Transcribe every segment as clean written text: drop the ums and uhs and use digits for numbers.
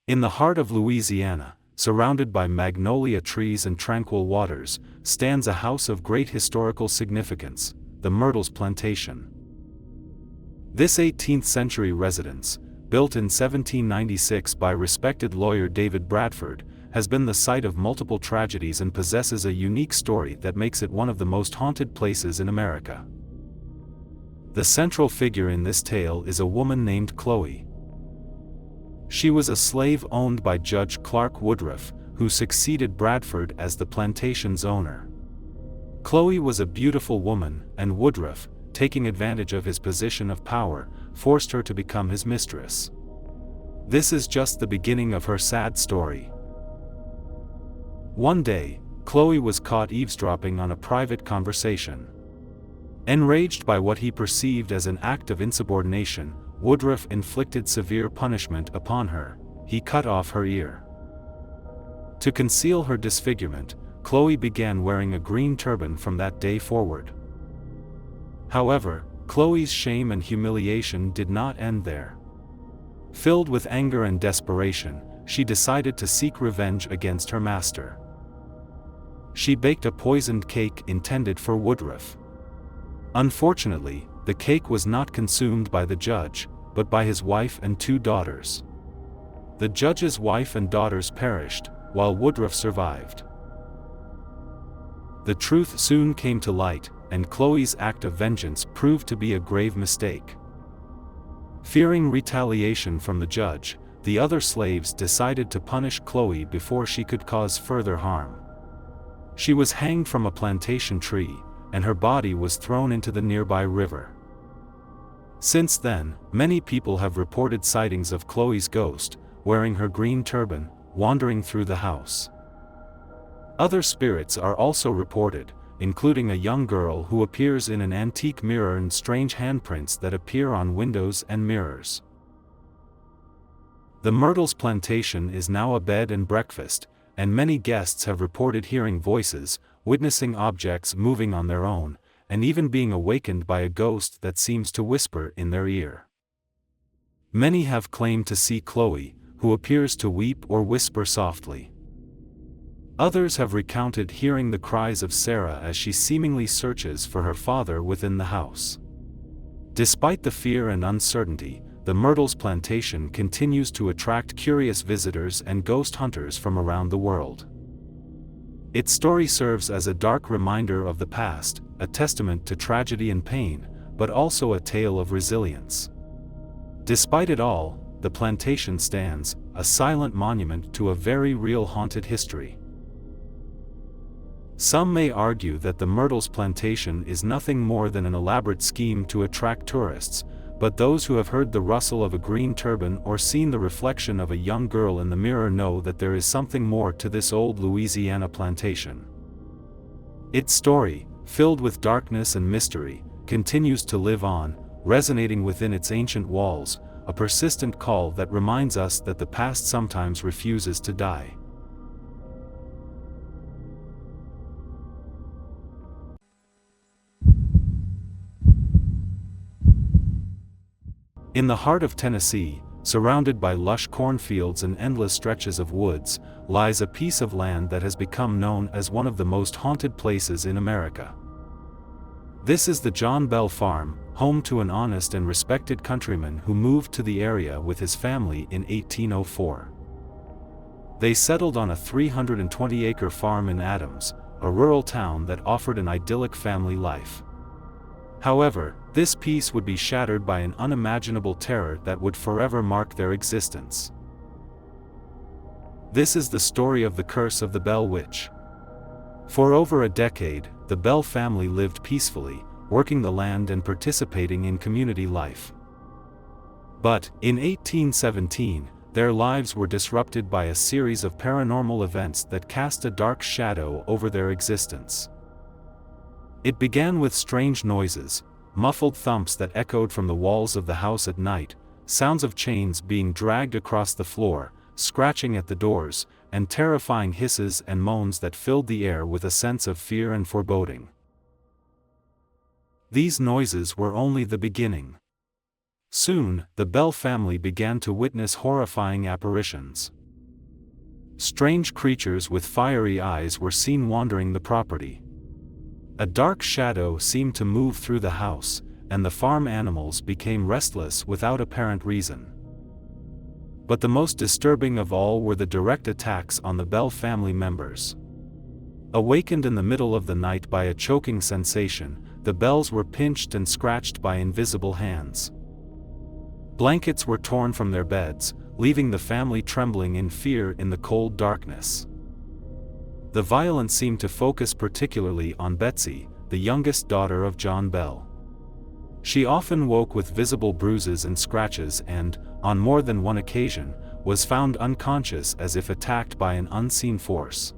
In the heart of Louisiana, surrounded by magnolia trees and tranquil waters, stands a house of great historical significance, the Myrtles Plantation. This 18th-century residence, built in 1796 by respected lawyer David Bradford, has been the site of multiple tragedies and possesses a unique story that makes it one of the most haunted places in America. The central figure in this tale is a woman named Chloe. She was a slave owned by Judge Clark Woodruff, who succeeded Bradford as the plantation's owner. Chloe was a beautiful woman, and Woodruff, taking advantage of his position of power, forced her to become his mistress. This is just the beginning of her sad story. One day, Chloe was caught eavesdropping on a private conversation. Enraged by what he perceived as an act of insubordination, Woodruff inflicted severe punishment upon her. He cut off her ear. To conceal her disfigurement, Chloe began wearing a green turban from that day forward. However, Chloe's shame and humiliation did not end there. Filled with anger and desperation, she decided to seek revenge against her master. She baked a poisoned cake intended for Woodruff. Unfortunately, the cake was not consumed by the judge, but by his wife and 2 daughters. The judge's wife and daughters perished, while Woodruff survived. The truth soon came to light, and Chloe's act of vengeance proved to be a grave mistake. Fearing retaliation from the judge, the other slaves decided to punish Chloe before she could cause further harm. She was hanged from a plantation tree, and her body was thrown into the nearby river. Since then, many people have reported sightings of Chloe's ghost, wearing her green turban, wandering through the house. Other spirits are also reported, including a young girl who appears in an antique mirror and strange handprints that appear on windows and mirrors. The Myrtles Plantation is now a bed and breakfast, and many guests have reported hearing voices, witnessing objects moving on their own, and even being awakened by a ghost that seems to whisper in their ear. Many have claimed to see Chloe, who appears to weep or whisper softly. Others have recounted hearing the cries of Sarah as she seemingly searches for her father within the house. Despite the fear and uncertainty, the Myrtles Plantation continues to attract curious visitors and ghost hunters from around the world. Its story serves as a dark reminder of the past, a testament to tragedy and pain, but also a tale of resilience. Despite it all, the plantation stands, a silent monument to a very real haunted history. Some may argue that the Myrtles Plantation is nothing more than an elaborate scheme to attract tourists, but those who have heard the rustle of a green turban or seen the reflection of a young girl in the mirror know that there is something more to this old Louisiana plantation. Its story, filled with darkness and mystery, continues to live on, resonating within its ancient walls, a persistent call that reminds us that the past sometimes refuses to die. In the heart of Tennessee, surrounded by lush cornfields and endless stretches of woods, lies a piece of land that has become known as one of the most haunted places in America. This is the John Bell Farm, home to an honest and respected countryman who moved to the area with his family in 1804. They settled on a 320-acre farm in Adams, a rural town that offered an idyllic family life. However, this peace would be shattered by an unimaginable terror that would forever mark their existence. This is the story of the curse of the Bell Witch. For over a decade, the Bell family lived peacefully, working the land and participating in community life. But, in 1817, their lives were disrupted by a series of paranormal events that cast a dark shadow over their existence. It began with strange noises, muffled thumps that echoed from the walls of the house at night, sounds of chains being dragged across the floor, scratching at the doors, and terrifying hisses and moans that filled the air with a sense of fear and foreboding. These noises were only the beginning. Soon, the Bell family began to witness horrifying apparitions. Strange creatures with fiery eyes were seen wandering the property. A dark shadow seemed to move through the house, and the farm animals became restless without apparent reason. But the most disturbing of all were the direct attacks on the Bell family members. Awakened in the middle of the night by a choking sensation, the Bells were pinched and scratched by invisible hands. Blankets were torn from their beds, leaving the family trembling in fear in the cold darkness. The violence seemed to focus particularly on Betsy, the youngest daughter of John Bell. She often woke with visible bruises and scratches and, on more than one occasion, was found unconscious as if attacked by an unseen force.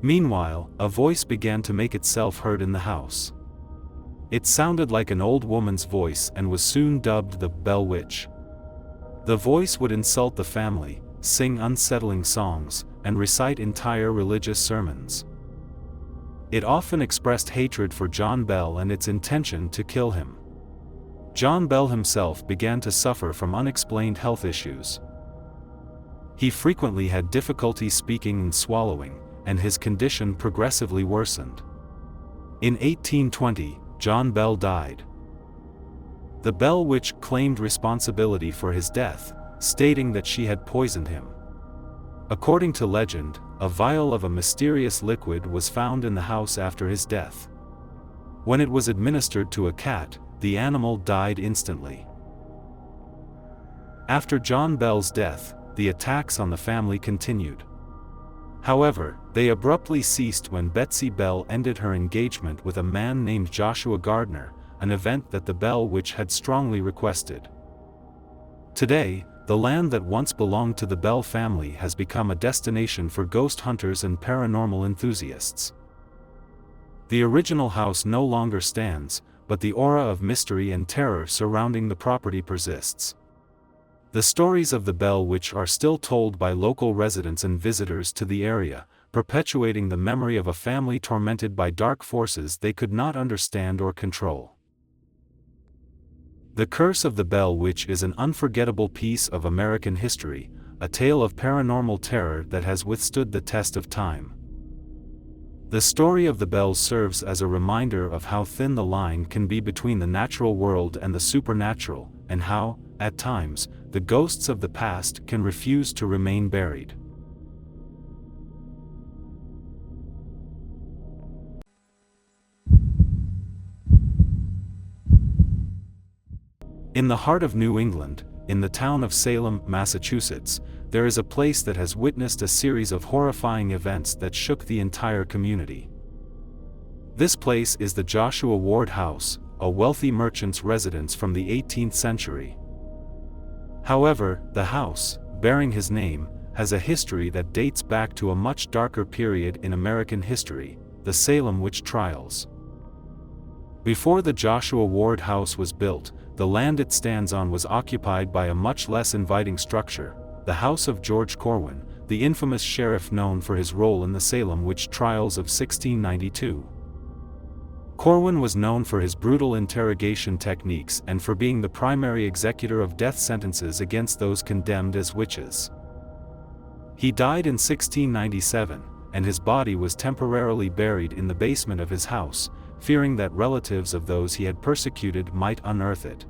Meanwhile, a voice began to make itself heard in the house. It sounded like an old woman's voice and was soon dubbed the Bell Witch. The voice would insult the family, sing unsettling songs, and recite entire religious sermons. It often expressed hatred for John Bell and its intention to kill him. John Bell himself began to suffer from unexplained health issues. He frequently had difficulty speaking and swallowing, and his condition progressively worsened. In 1820, John Bell died. The Bell Witch claimed responsibility for his death, stating that she had poisoned him. According to legend, a vial of a mysterious liquid was found in the house after his death. When it was administered to a cat, the animal died instantly. After John Bell's death, the attacks on the family continued. However, they abruptly ceased when Betsy Bell ended her engagement with a man named Joshua Gardner, an event that the Bell Witch had strongly requested. Today, the land that once belonged to the Bell family has become a destination for ghost hunters and paranormal enthusiasts. The original house no longer stands, but the aura of mystery and terror surrounding the property persists. The stories of the Bell Witch are still told by local residents and visitors to the area, perpetuating the memory of a family tormented by dark forces they could not understand or control. The Curse of the Bell Witch is an unforgettable piece of American history, a tale of paranormal terror that has withstood the test of time. The story of the Bells serves as a reminder of how thin the line can be between the natural world and the supernatural, and how, at times, the ghosts of the past can refuse to remain buried. In the heart of New England, in the town of Salem, Massachusetts, there is a place that has witnessed a series of horrifying events that shook the entire community. This place is the Joshua Ward House, a wealthy merchant's residence from the 18th century. However, the house, bearing his name, has a history that dates back to a much darker period in American history, the Salem witch trials. Before the Joshua Ward House was built, the land it stands on was occupied by a much less inviting structure, the house of George Corwin, the infamous sheriff known for his role in the Salem witch trials of 1692. Corwin was known for his brutal interrogation techniques and for being the primary executor of death sentences against those condemned as witches. He died in 1697, and his body was temporarily buried in the basement of his house, fearing that relatives of those he had persecuted might unearth it.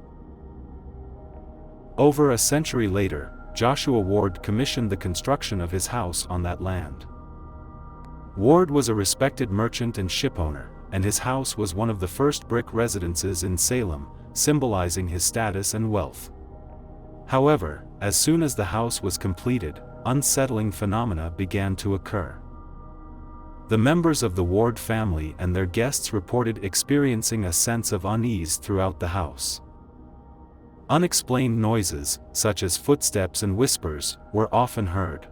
Over a century later, Joshua Ward commissioned the construction of his house on that land. Ward was a respected merchant and shipowner, and his house was one of the first brick residences in Salem, symbolizing his status and wealth. However, as soon as the house was completed, unsettling phenomena began to occur. The members of the Ward family and their guests reported experiencing a sense of unease throughout the house. Unexplained noises, such as footsteps and whispers, were often heard.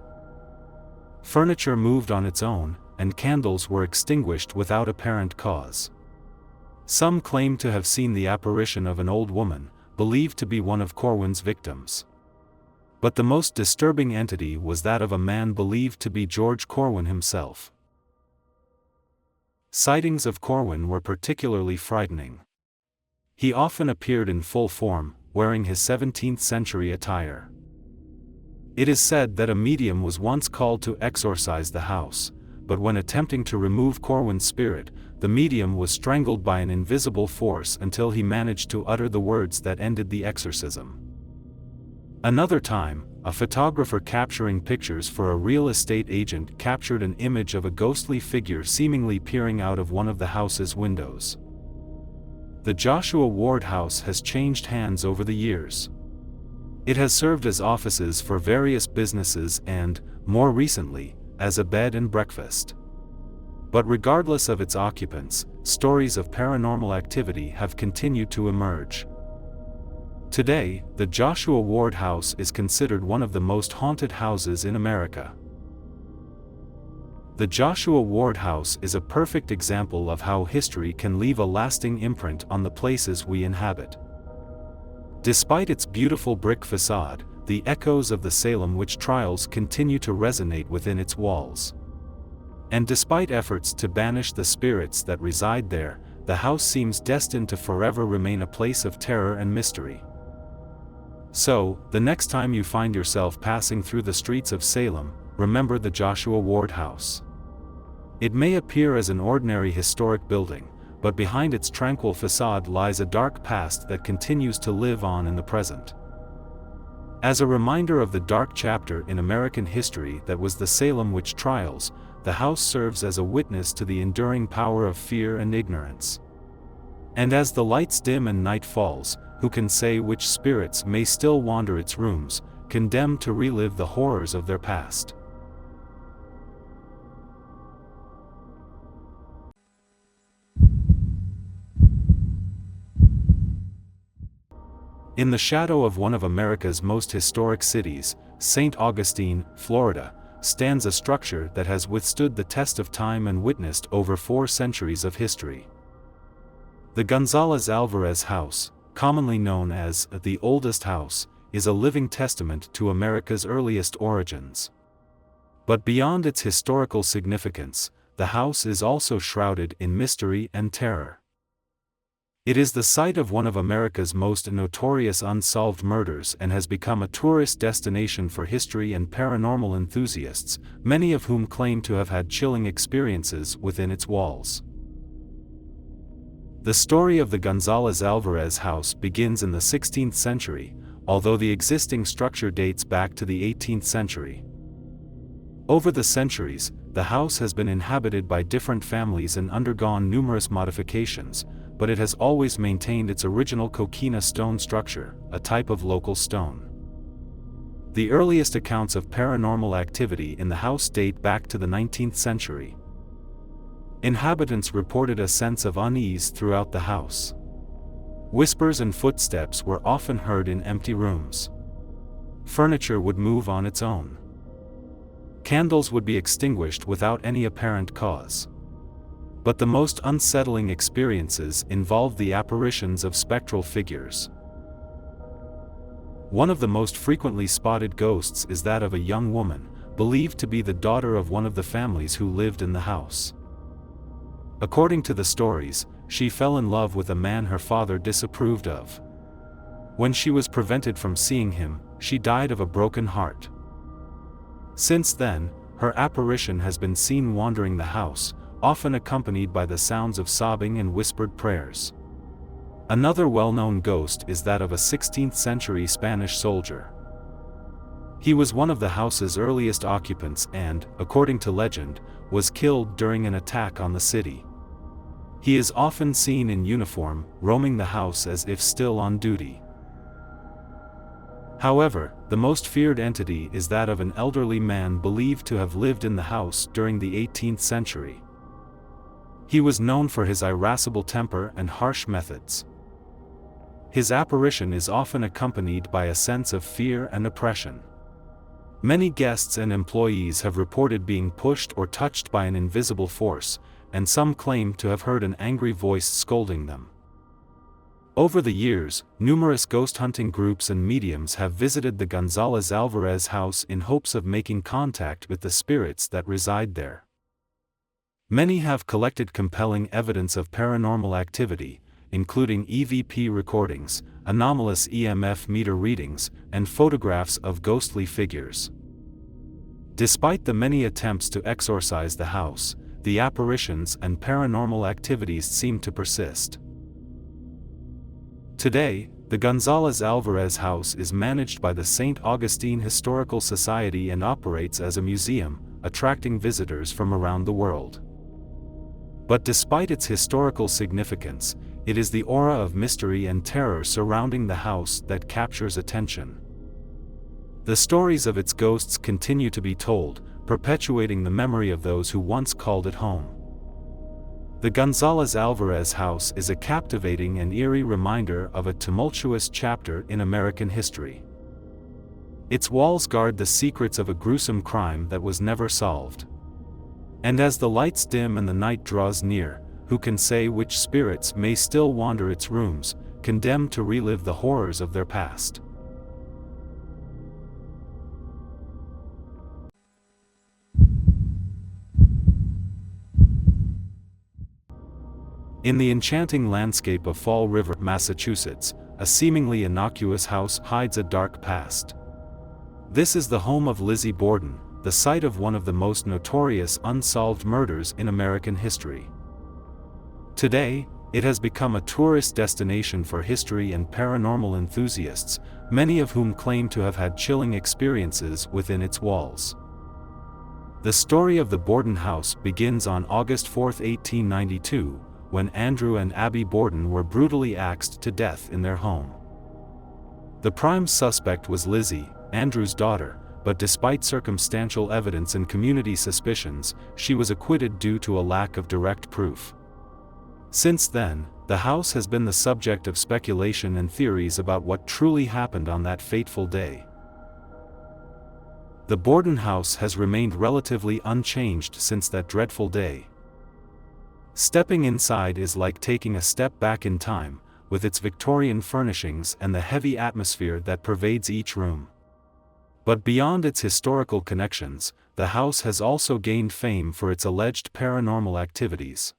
Furniture moved on its own, and candles were extinguished without apparent cause. Some claimed to have seen the apparition of an old woman, believed to be one of Corwin's victims. But the most disturbing entity was that of a man believed to be George Corwin himself. Sightings of Corwin were particularly frightening. He often appeared in full form, wearing his 17th-century attire. It is said that a medium was once called to exorcise the house, but when attempting to remove Corwin's spirit, the medium was strangled by an invisible force until he managed to utter the words that ended the exorcism. Another time, a photographer capturing pictures for a real estate agent captured an image of a ghostly figure seemingly peering out of one of the house's windows. The Joshua Ward house has changed hands over the years. It has served as offices for various businesses and, more recently, as a bed and breakfast. But regardless of its occupants, stories of paranormal activity have continued to emerge. Today, the Joshua Ward house is considered one of the most haunted houses in America. The Joshua Ward house is a perfect example of how history can leave a lasting imprint on the places we inhabit. Despite its beautiful brick facade, the echoes of the Salem witch trials continue to resonate within its walls. And despite efforts to banish the spirits that reside there, the house seems destined to forever remain a place of terror and mystery. So, the next time you find yourself passing through the streets of Salem, remember the Joshua Ward house. It may appear as an ordinary historic building, but behind its tranquil facade lies a dark past that continues to live on in the present. As a reminder of the dark chapter in American history that was the Salem witch trials, the house serves as a witness to the enduring power of fear and ignorance. And as the lights dim and night falls, who can say which spirits may still wander its rooms, condemned to relive the horrors of their past? In the shadow of one of America's most historic cities, St. Augustine, Florida, stands a structure that has withstood the test of time and witnessed over 4 centuries of history. The Gonzalez Alvarez house, commonly known as the oldest house, is a living testament to America's earliest origins. But beyond its historical significance, the house is also shrouded in mystery and terror. It is the site of one of America's most notorious unsolved murders and has become a tourist destination for history and paranormal enthusiasts, many of whom claim to have had chilling experiences within its walls. The story of the Gonzalez Alvarez house begins in the 16th century, although the existing structure dates back to the 18th century. Over the centuries, the house has been inhabited by different families and undergone numerous modifications, but it has always maintained its original coquina stone structure, a type of local stone. The earliest accounts of paranormal activity in the house date back to the 19th century. Inhabitants reported a sense of unease throughout the house. Whispers and footsteps were often heard in empty rooms. Furniture would move on its own. Candles would be extinguished without any apparent cause. But the most unsettling experiences involved the apparitions of spectral figures. One of the most frequently spotted ghosts is that of a young woman, believed to be the daughter of one of the families who lived in the house. According to the stories, she fell in love with a man her father disapproved of. When she was prevented from seeing him, she died of a broken heart. Since then, her apparition has been seen wandering the house, often accompanied by the sounds of sobbing and whispered prayers. Another well-known ghost is that of a 16th-century Spanish soldier. He was one of the house's earliest occupants and, according to legend, was killed during an attack on the city. He is often seen in uniform, roaming the house as if still on duty. However, the most feared entity is that of an elderly man believed to have lived in the house during the 18th century. He was known for his irascible temper and harsh methods. His apparition is often accompanied by a sense of fear and oppression. Many guests and employees have reported being pushed or touched by an invisible force, and some claim to have heard an angry voice scolding them. Over the years, numerous ghost hunting groups and mediums have visited the Gonzalez Alvarez house in hopes of making contact with the spirits that reside there. Many have collected compelling evidence of paranormal activity, including EVP recordings, anomalous EMF meter readings, and photographs of ghostly figures. Despite the many attempts to exorcise the house, the apparitions and paranormal activities seem to persist. Today, the Gonzalez Alvarez house is managed by the St. Augustine Historical Society and operates as a museum, attracting visitors from around the world. But despite its historical significance, it is the aura of mystery and terror surrounding the house that captures attention. The stories of its ghosts continue to be told, perpetuating the memory of those who once called it home. The Gonzalez Alvarez house is a captivating and eerie reminder of a tumultuous chapter in American history. Its walls guard the secrets of a gruesome crime that was never solved. And as the lights dim and the night draws near, who can say which spirits may still wander its rooms, condemned to relive the horrors of their past? In the enchanting landscape of Fall River, Massachusetts, a seemingly innocuous house hides a dark past. This is the home of Lizzie Borden, the site of one of the most notorious unsolved murders in American history. Today, it has become a tourist destination for history and paranormal enthusiasts, many of whom claim to have had chilling experiences within its walls. The story of the Borden House begins on August 4, 1892, when Andrew and Abby Borden were brutally axed to death in their home. The prime suspect was Lizzie, Andrew's daughter, but despite circumstantial evidence and community suspicions, she was acquitted due to a lack of direct proof. Since then, the house has been the subject of speculation and theories about what truly happened on that fateful day. The Borden House has remained relatively unchanged since that dreadful day. Stepping inside is like taking a step back in time, with its Victorian furnishings and the heavy atmosphere that pervades each room. But beyond its historical connections, the house has also gained fame for its alleged paranormal activities.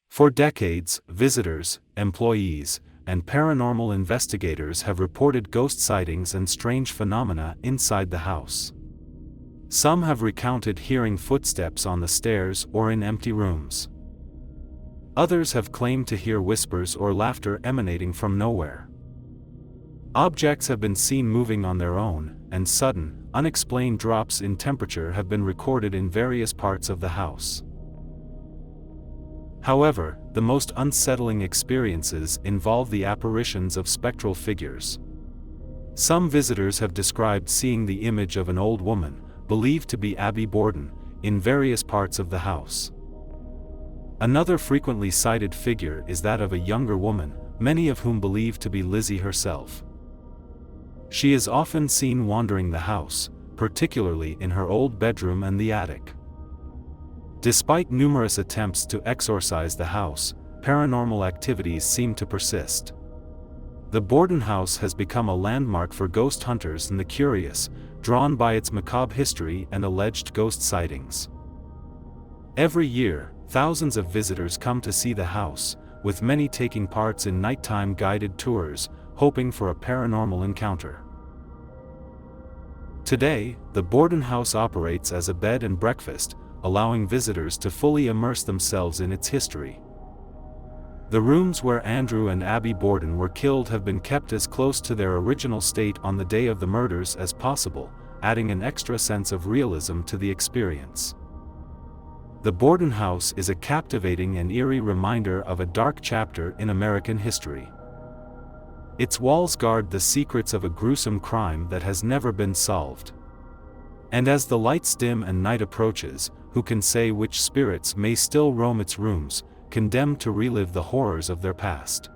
For decades, visitors, employees, and paranormal investigators have reported ghost sightings and strange phenomena inside the house. Some have recounted hearing footsteps on the stairs or in empty rooms. Others have claimed to hear whispers or laughter emanating from nowhere. Objects have been seen moving on their own, and sudden, unexplained drops in temperature have been recorded in various parts of the house. However, the most unsettling experiences involve the apparitions of spectral figures. Some visitors have described seeing the image of an old woman, believed to be Abby Borden, in various parts of the house. Another frequently cited figure is that of a younger woman, many of whom believe to be Lizzie herself. She is often seen wandering the house, particularly in her old bedroom and the attic. Despite numerous attempts to exorcise the house, paranormal activities seem to persist. The Borden House has become a landmark for ghost hunters and the curious, drawn by its macabre history and alleged ghost sightings. Every year, thousands of visitors come to see the house, with many taking parts in nighttime guided tours, hoping for a paranormal encounter. Today, the Borden House operates as a bed and breakfast, allowing visitors to fully immerse themselves in its history. The rooms where Andrew and Abby Borden were killed have been kept as close to their original state on the day of the murders as possible, adding an extra sense of realism to the experience. The Borden House is a captivating and eerie reminder of a dark chapter in American history. Its walls guard the secrets of a gruesome crime that has never been solved. And as the lights dim and night approaches, who can say which spirits may still roam its rooms, condemned to relive the horrors of their past?